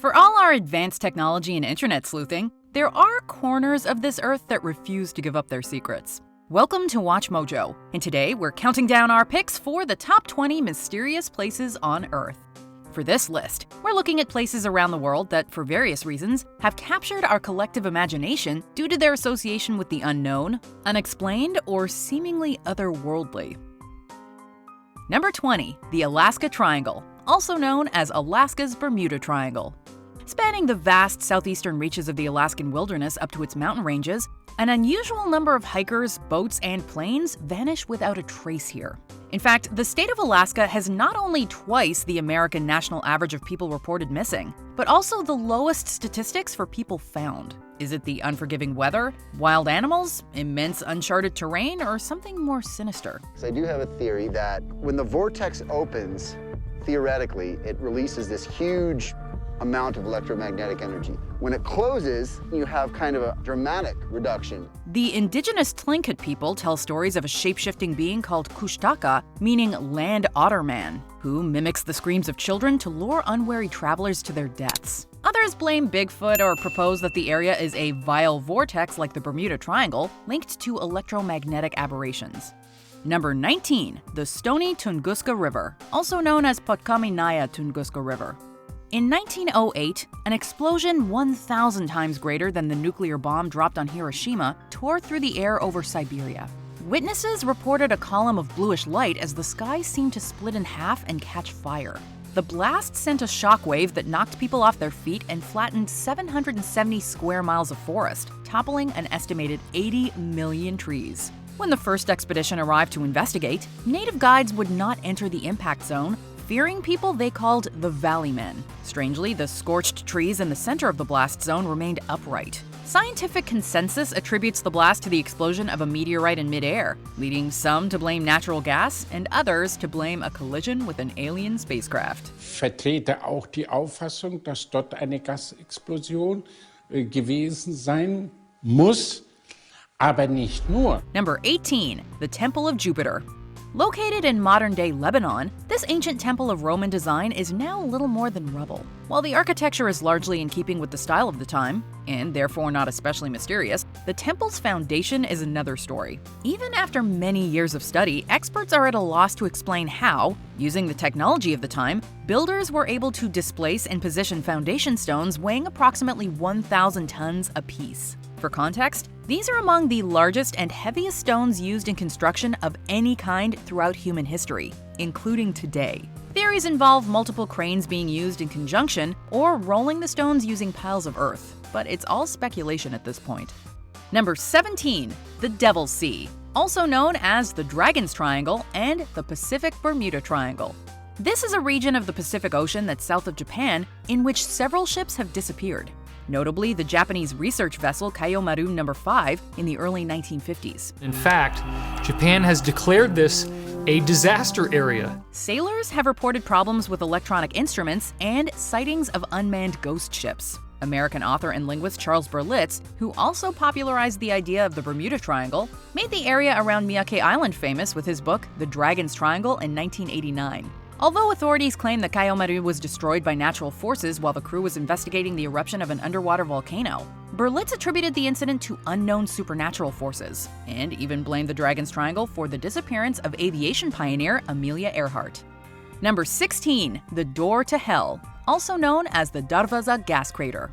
For all our advanced technology and internet sleuthing, there are corners of this earth that refuse to give up their secrets. Welcome to WatchMojo, and today we're counting down our picks for the top 20 mysterious places on Earth. For this list, we're looking at places around the world that, for various reasons, have captured our collective imagination due to their association with the unknown, unexplained, or seemingly otherworldly. Number 20, the Alaska Triangle, also known as Alaska's Bermuda Triangle. Spanning the vast southeastern reaches of the Alaskan wilderness up to its mountain ranges, an unusual number of hikers, boats, and planes vanish without a trace here. In fact, the state of Alaska has not only twice the American national average of people reported missing, but also the lowest statistics for people found. Is it the unforgiving weather, wild animals, immense uncharted terrain, or something more sinister? So I do have a theory that when the vortex opens, theoretically, it releases this huge amount of electromagnetic energy. When it closes, you have kind of a dramatic reduction. The indigenous Tlingit people tell stories of a shape-shifting being called Kushtaka, meaning land otter man, who mimics the screams of children to lure unwary travelers to their deaths. Others blame Bigfoot or propose that the area is a vile vortex like the Bermuda Triangle, linked to electromagnetic aberrations. Number 19, the stony Tunguska River, also known as Potkaminaya Tunguska River. In 1908, an explosion 1,000 times greater than the nuclear bomb dropped on Hiroshima tore through the air over Siberia. Witnesses reported a column of bluish light as the sky seemed to split in half and catch fire. The blast sent a shockwave that knocked people off their feet and flattened 770 square miles of forest, toppling an estimated 80 million trees. When the first expedition arrived to investigate, native guides would not enter the impact zone, fearing people they called the Valley Men. Strangely, the scorched trees in the center of the blast zone remained upright. Scientific consensus attributes the blast to the explosion of a meteorite in midair, leading some to blame natural gas and others to blame a collision with an alien spacecraft. Vertrete auch die Auffassung, dass dort eine Gasexplosion gewesen sein muss, aber nicht nur. Number 18, the Temple of Jupiter. Located in modern-day Lebanon, this ancient temple of Roman design is now little more than rubble. While the architecture is largely in keeping with the style of the time, and therefore not especially mysterious, the temple's foundation is another story. Even after many years of study, experts are at a loss to explain how, using the technology of the time, builders were able to displace and position foundation stones weighing approximately 1,000 tons apiece. For context, these are among the largest and heaviest stones used in construction of any kind throughout human history, including today. Theories involve multiple cranes being used in conjunction or rolling the stones using piles of earth, but it's all speculation at this point. Number 17, the Devil's Sea, also known as the Dragon's Triangle and the Pacific Bermuda Triangle. This is a region of the Pacific Ocean that's south of Japan in which several ships have disappeared. Notably, the Japanese research vessel Kaiomaru No. 5 in the early 1950s. In fact, Japan has declared this a disaster area. Sailors have reported problems with electronic instruments and sightings of unmanned ghost ships. American author and linguist Charles Berlitz, who also popularized the idea of the Bermuda Triangle, made the area around Miyake Island famous with his book The Dragon's Triangle in 1989. Although authorities claim that Kaiomaru was destroyed by natural forces while the crew was investigating the eruption of an underwater volcano, Berlitz attributed the incident to unknown supernatural forces, and even blamed the Dragon's Triangle for the disappearance of aviation pioneer Amelia Earhart. Number 16, the Door to Hell, also known as the Darvaza Gas Crater.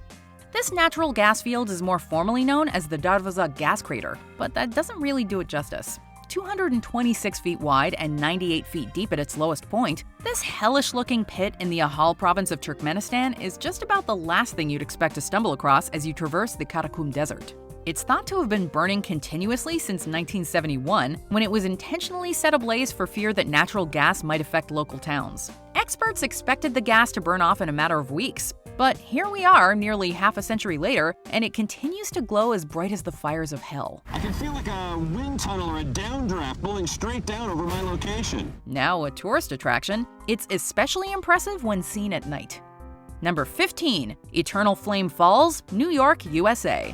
This natural gas field is more formally known as the Darvaza Gas Crater, but that doesn't really do it justice. 226 feet wide and 98 feet deep at its lowest point, this hellish-looking pit in the Ahal province of Turkmenistan is just about the last thing you'd expect to stumble across as you traverse the Karakum Desert. It's thought to have been burning continuously since 1971, when it was intentionally set ablaze for fear that natural gas might affect local towns. Experts expected the gas to burn off in a matter of weeks, but here we are nearly half a century later, and it continues to glow as bright as the fires of hell. I can feel like a wind tunnel or a downdraft blowing straight down over my location. Now a tourist attraction, it's especially impressive when seen at night. Number 15, Eternal Flame Falls, New York, USA.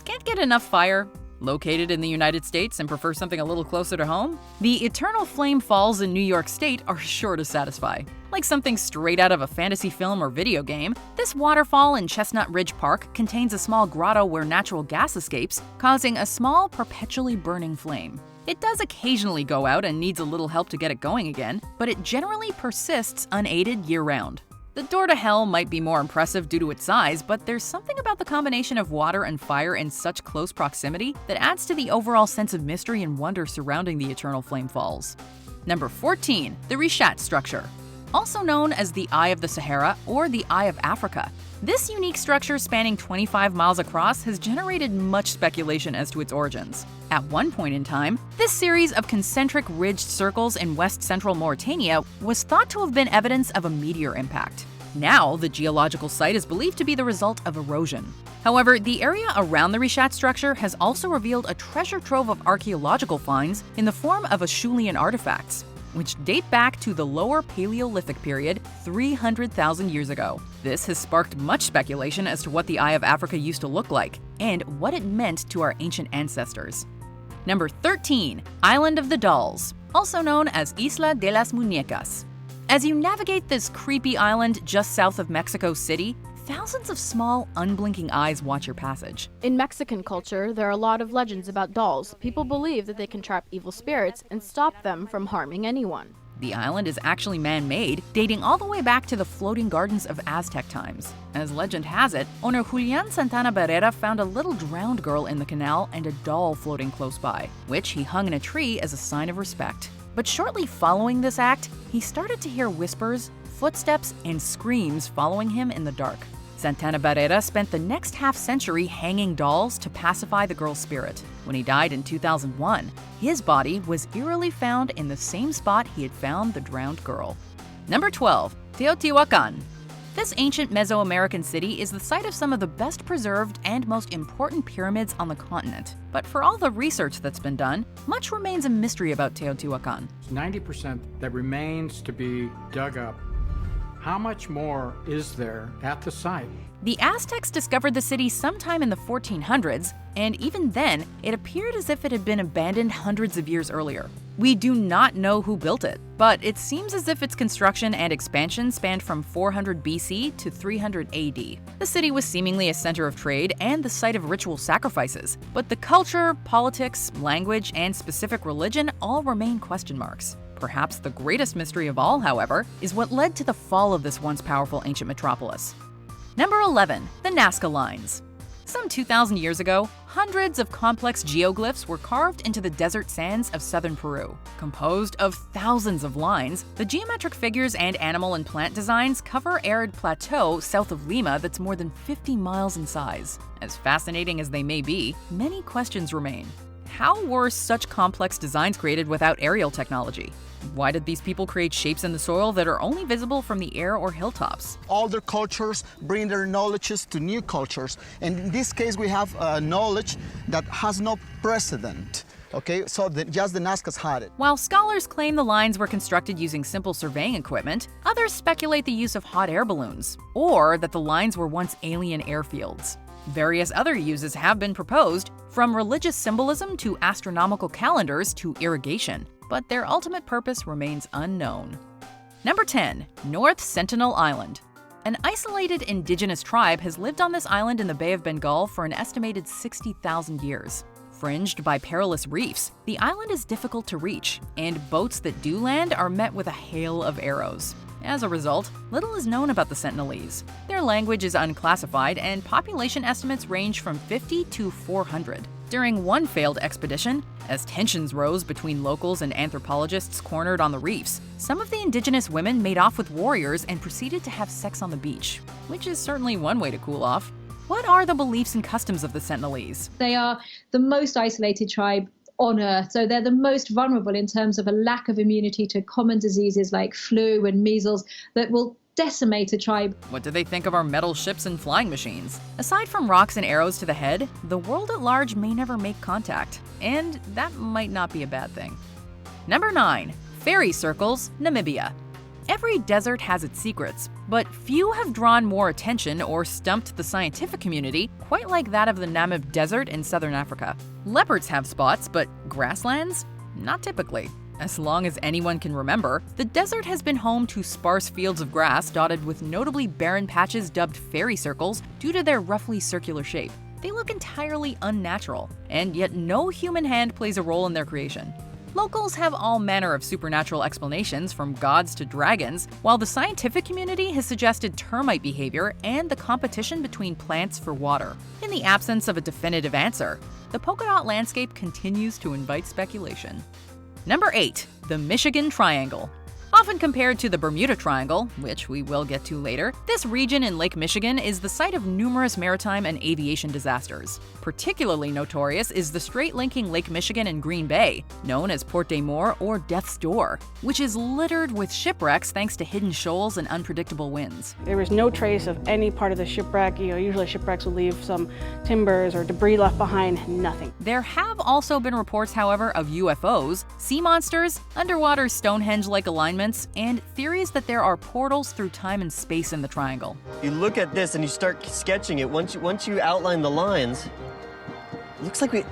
Can't get enough fire? Located in the United States and prefer something a little closer to home? The Eternal Flame Falls in New York State are sure to satisfy. Like something straight out of a fantasy film or video game, this waterfall in Chestnut Ridge Park contains a small grotto where natural gas escapes, causing a small, perpetually burning flame. It does occasionally go out and needs a little help to get it going again, but it generally persists unaided year-round. The door to hell might be more impressive due to its size, but there's something about the combination of water and fire in such close proximity that adds to the overall sense of mystery and wonder surrounding the Eternal Flame Falls. Number 14. The Richat structure. Also known as the Eye of the Sahara or the Eye of Africa. This unique structure spanning 25 miles across has generated much speculation as to its origins. At one point in time, this series of concentric ridged circles in west-central Mauritania was thought to have been evidence of a meteor impact. Now, the geological site is believed to be the result of erosion. However, the area around the Richat structure has also revealed a treasure trove of archaeological finds in the form of Acheulean artifacts, which date back to the Lower Paleolithic period 300,000 years ago. This has sparked much speculation as to what the Eye of Africa used to look like and what it meant to our ancient ancestors. Number 13. Island of the Dolls, also known as Isla de las Muñecas. As you navigate this creepy island just south of Mexico City, thousands of small, unblinking eyes watch your passage. In Mexican culture, there are a lot of legends about dolls. People believe that they can trap evil spirits and stop them from harming anyone. The island is actually man-made, dating all the way back to the floating gardens of Aztec times. As legend has it, owner Julian Santana Barrera found a little drowned girl in the canal and a doll floating close by, which he hung in a tree as a sign of respect. But shortly following this act, he started to hear whispers, footsteps, and screams following him in the dark. Santana Barrera spent the next half-century hanging dolls to pacify the girl's spirit. When he died in 2001, his body was eerily found in the same spot he had found the drowned girl. Number 12. Teotihuacan. This ancient Mesoamerican city is the site of some of the best preserved and most important pyramids on the continent. But for all the research that's been done, much remains a mystery about Teotihuacan. 90% that remains to be dug up. How much more is there at the site? The Aztecs discovered the city sometime in the 1400s, and even then, it appeared as if it had been abandoned hundreds of years earlier. We do not know who built it, but it seems as if its construction and expansion spanned from 400 BC to 300 AD. The city was seemingly a center of trade and the site of ritual sacrifices, but the culture, politics, language, and specific religion all remain question marks. Perhaps the greatest mystery of all, however, is what led to the fall of this once powerful ancient metropolis. Number 11. The Nazca Lines. Some 2,000 years ago, hundreds of complex geoglyphs were carved into the desert sands of southern Peru. Composed of thousands of lines, the geometric figures and animal and plant designs cover arid plateau south of Lima that's more than 50 miles in size. As fascinating as they may be, many questions remain. How were such complex designs created without aerial technology? Why did these people create shapes in the soil that are only visible from the air or hilltops? Older cultures bring their knowledges to new cultures. And in this case, we have knowledge that has no precedent. Okay, so just the Nazcas had it. While scholars claim the lines were constructed using simple surveying equipment, others speculate the use of hot air balloons, or that the lines were once alien airfields. Various other uses have been proposed, from religious symbolism to astronomical calendars to irrigation, but their ultimate purpose remains unknown. Number 10. North Sentinel Island. An isolated indigenous tribe has lived on this island in the Bay of Bengal for an estimated 60,000 years. Fringed by perilous reefs, the island is difficult to reach, and boats that do land are met with a hail of arrows. As a result, little is known about the Sentinelese. Their language is unclassified, and population estimates range from 50 to 400. During one failed expedition, as tensions rose between locals and anthropologists cornered on the reefs, some of the indigenous women made off with warriors and proceeded to have sex on the beach, which is certainly one way to cool off. What are the beliefs and customs of the Sentinelese? They are the most isolated tribe on Earth, so they're the most vulnerable in terms of a lack of immunity to common diseases like flu and measles that will decimate a tribe. What do they think of our metal ships and flying machines? Aside from rocks and arrows to the head, the world at large may never make contact, and that might not be a bad thing. Number 9. Fairy Circles, Namibia. Every desert has its secrets, but few have drawn more attention or stumped the scientific community quite like that of the Namib Desert in southern Africa. Leopards have spots, but grasslands? Not typically. As long as anyone can remember, the desert has been home to sparse fields of grass dotted with notably barren patches dubbed fairy circles due to their roughly circular shape. They look entirely unnatural, and yet no human hand plays a role in their creation. Locals have all manner of supernatural explanations, from gods to dragons, while the scientific community has suggested termite behavior and the competition between plants for water. In the absence of a definitive answer, the polka dot landscape continues to invite speculation. Number 8. The Michigan Triangle. Often compared to the Bermuda Triangle, which we will get to later, this region in Lake Michigan is the site of numerous maritime and aviation disasters. Particularly notorious is the strait linking Lake Michigan and Green Bay, known as Port des Morts or Death's Door, which is littered with shipwrecks thanks to hidden shoals and unpredictable winds. There was no trace of any part of the shipwreck. Usually shipwrecks will leave some timbers or debris left behind, nothing. There have also been reports, however, of UFOs, sea monsters, underwater Stonehenge-like alignments, and theories that there are portals through time and space in the triangle. You look at this and you start sketching it. Once you outline the lines, looks like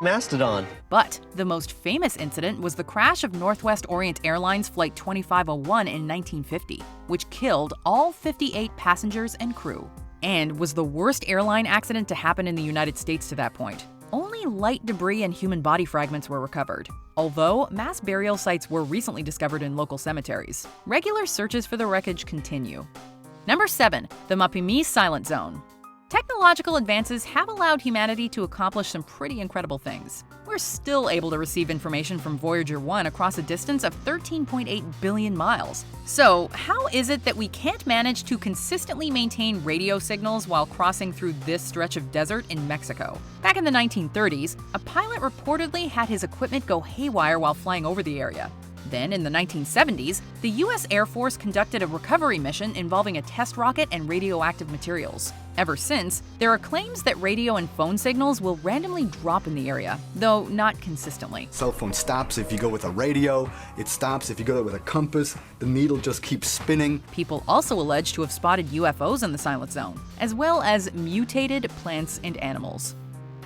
Mastodon. But the most famous incident was the crash of Northwest Orient Airlines Flight 2501 in 1950, which killed all 58 passengers and crew, and was the worst airline accident to happen in the United States to that point. Only light debris and human body fragments were recovered, although mass burial sites were recently discovered in local cemeteries. Regular searches for the wreckage continue. Number 7. The Mapimi Silent Zone. Technological advances have allowed humanity to accomplish some pretty incredible things. We're still able to receive information from Voyager 1 across a distance of 13.8 billion miles. So, how is it that we can't manage to consistently maintain radio signals while crossing through this stretch of desert in Mexico? Back in the 1930s, a pilot reportedly had his equipment go haywire while flying over the area. Then, in the 1970s, the U.S. Air Force conducted a recovery mission involving a test rocket and radioactive materials. Ever since, there are claims that radio and phone signals will randomly drop in the area, though not consistently. Cell phone stops if you go with a radio, it stops if you go with a compass, the needle just keeps spinning. People also allege to have spotted UFOs in the Silent Zone, as well as mutated plants and animals.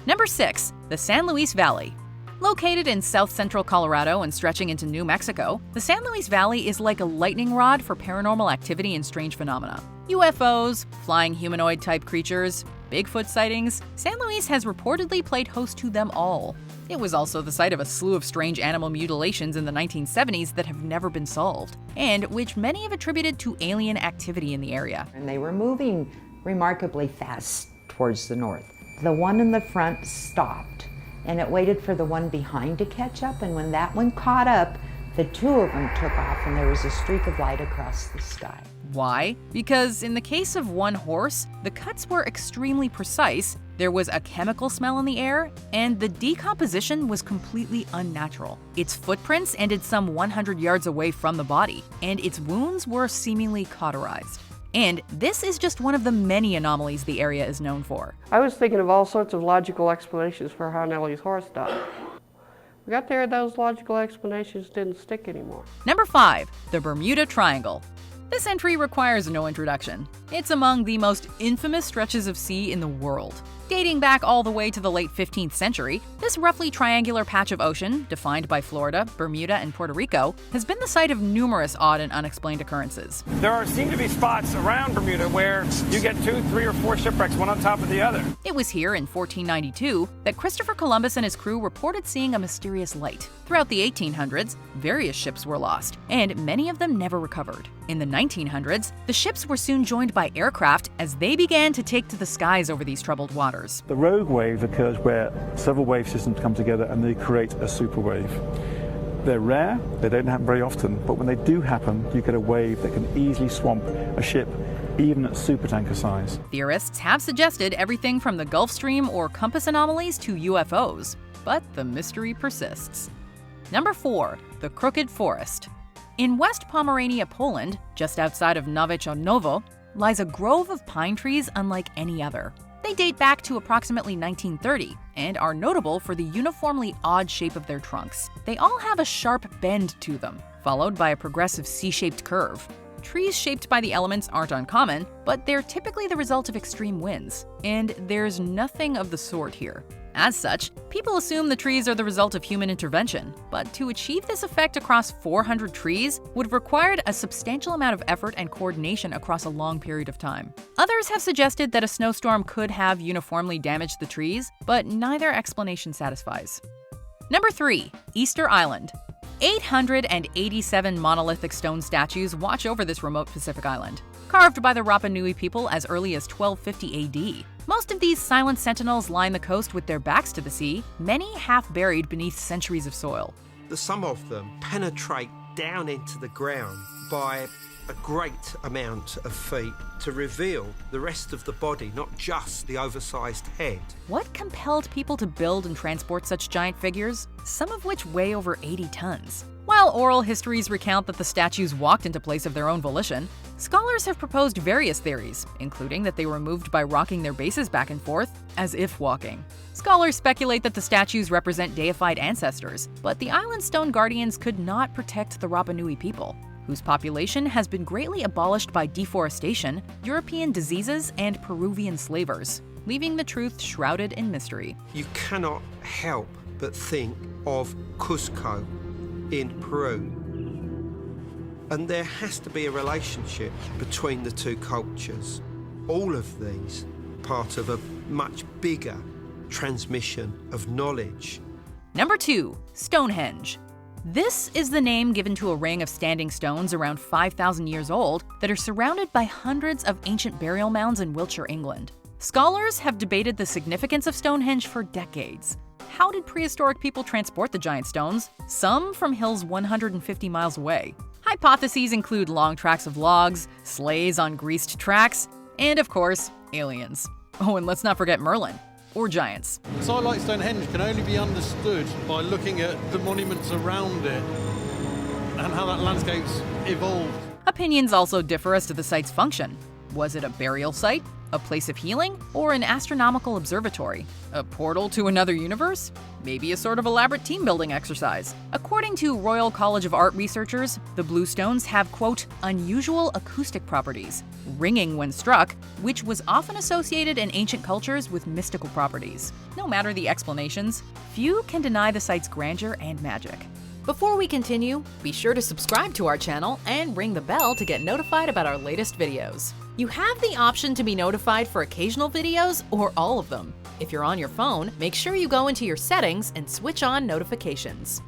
Number 6. The San Luis Valley. Located in south-central Colorado and stretching into New Mexico, the San Luis Valley is like a lightning rod for paranormal activity and strange phenomena. UFOs, flying humanoid-type creatures, Bigfoot sightings, San Luis has reportedly played host to them all. It was also the site of a slew of strange animal mutilations in the 1970s that have never been solved, and which many have attributed to alien activity in the area. And they were moving remarkably fast towards the north. The one in the front stopped, and it waited for the one behind to catch up, and when that one caught up, the two of them took off and there was a streak of light across the sky. Why? Because in the case of one horse, the cuts were extremely precise, there was a chemical smell in the air, and the decomposition was completely unnatural. Its footprints ended some 100 yards away from the body, and its wounds were seemingly cauterized. And this is just one of the many anomalies the area is known for. I was thinking of all sorts of logical explanations for how Nellie's horse died. We got there, those logical explanations didn't stick anymore. Number 5. The Bermuda Triangle. This entry requires no introduction. It's among the most infamous stretches of sea in the world. Dating back all the way to the late 15th century, this roughly triangular patch of ocean, defined by Florida, Bermuda, and Puerto Rico, has been the site of numerous odd and unexplained occurrences. There seem to be spots around Bermuda where you get 2, 3, or 4 shipwrecks, one on top of the other. It was here in 1492 that Christopher Columbus and his crew reported seeing a mysterious light. Throughout the 1800s, various ships were lost, and many of them never recovered. In the 1900s, the ships were soon joined by aircraft as they began to take to the skies over these troubled waters. The rogue wave occurs where several wave systems come together and they create a super wave. They're rare, they don't happen very often, but when they do happen, you get a wave that can easily swamp a ship, even at supertanker size. Theorists have suggested everything from the Gulf Stream or compass anomalies to UFOs, but the mystery persists. Number 4. The Crooked Forest. In West Pomerania, Poland, just outside of Nowe Czarnowo, lies a grove of pine trees unlike any other. They date back to approximately 1930 and are notable for the uniformly odd shape of their trunks. They all have a sharp bend to them, followed by a progressive C-shaped curve. Trees shaped by the elements aren't uncommon, but they're typically the result of extreme winds, and there's nothing of the sort here. As such, people assume the trees are the result of human intervention, but to achieve this effect across 400 trees would have required a substantial amount of effort and coordination across a long period of time. Others have suggested that a snowstorm could have uniformly damaged the trees, but neither explanation satisfies. Number 3. Easter Island. 887 monolithic stone statues watch over this remote Pacific island, carved by the Rapa Nui people as early as 1250 AD. Most of these silent sentinels line the coast with their backs to the sea, many half buried beneath centuries of soil. Some of them penetrate down into the ground by a great amount of feet to reveal the rest of the body, not just the oversized head. What compelled people to build and transport such giant figures, some of which weigh over 80 tons? While oral histories recount that the statues walked into place of their own volition, scholars have proposed various theories, including that they were moved by rocking their bases back and forth, as if walking. Scholars speculate that the statues represent deified ancestors, but the island stone guardians could not protect the Rapa Nui people, whose population has been greatly abolished by deforestation, European diseases, and Peruvian slavers, leaving the truth shrouded in mystery. You cannot help but think of Cusco in Peru. And there has to be a relationship between the two cultures. All of these part of a much bigger transmission of knowledge. Number 2. Stonehenge. This is the name given to a ring of standing stones around 5,000 years old that are surrounded by hundreds of ancient burial mounds in Wiltshire, England. Scholars have debated the significance of Stonehenge for decades. How did prehistoric people transport the giant stones, some from hills 150 miles away? Hypotheses include long tracks of logs, sleighs on greased tracks, and of course, aliens. Oh, and let's not forget Merlin, or giants. A site like Stonehenge can only be understood by looking at the monuments around it and how that landscape's evolved. Opinions also differ as to the site's function. Was it a burial site, a place of healing, or an astronomical observatory? A portal to another universe? Maybe a sort of elaborate team-building exercise. According to Royal College of Art researchers, the blue stones have, quote, unusual acoustic properties, ringing when struck, which was often associated in ancient cultures with mystical properties. No matter the explanations, few can deny the site's grandeur and magic. Before we continue, be sure to subscribe to our channel and ring the bell to get notified about our latest videos. You have the option to be notified for occasional videos or all of them. If you're on your phone, make sure you go into your settings and switch on notifications.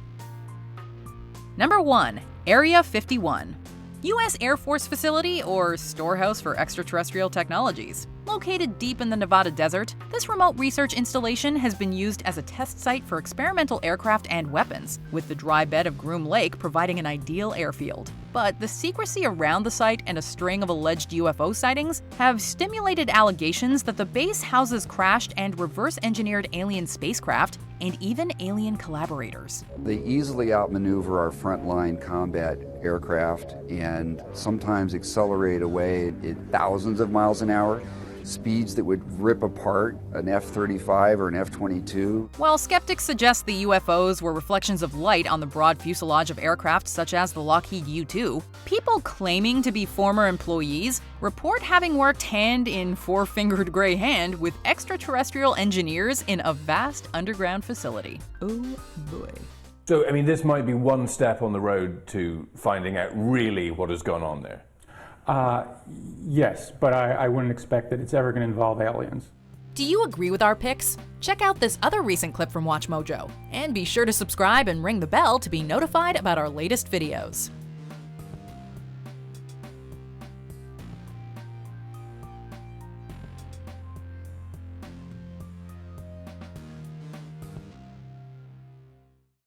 Number 1. Area 51. U.S. Air Force Facility or Storehouse for Extraterrestrial Technologies. Located deep in the Nevada desert, this remote research installation has been used as a test site for experimental aircraft and weapons, with the dry bed of Groom Lake providing an ideal airfield. But the secrecy around the site and a string of alleged UFO sightings have stimulated allegations that the base houses crashed and reverse-engineered alien spacecraft and even alien collaborators. They easily outmaneuver our frontline combat aircraft and sometimes accelerate away at thousands of miles an hour, speeds that would rip apart an F-35 or an F-22. While skeptics suggest the UFOs were reflections of light on the broad fuselage of aircraft such as the Lockheed U-2, people claiming to be former employees report having worked hand in four-fingered gray hand with extraterrestrial engineers in a vast underground facility. Oh boy. So, I mean, this might be one step on the road to finding out really what has gone on there. Yes, but I wouldn't expect that it's ever going to involve aliens. Do you agree with our picks? Check out this other recent clip from WatchMojo, and be sure to subscribe and ring the bell to be notified about our latest videos.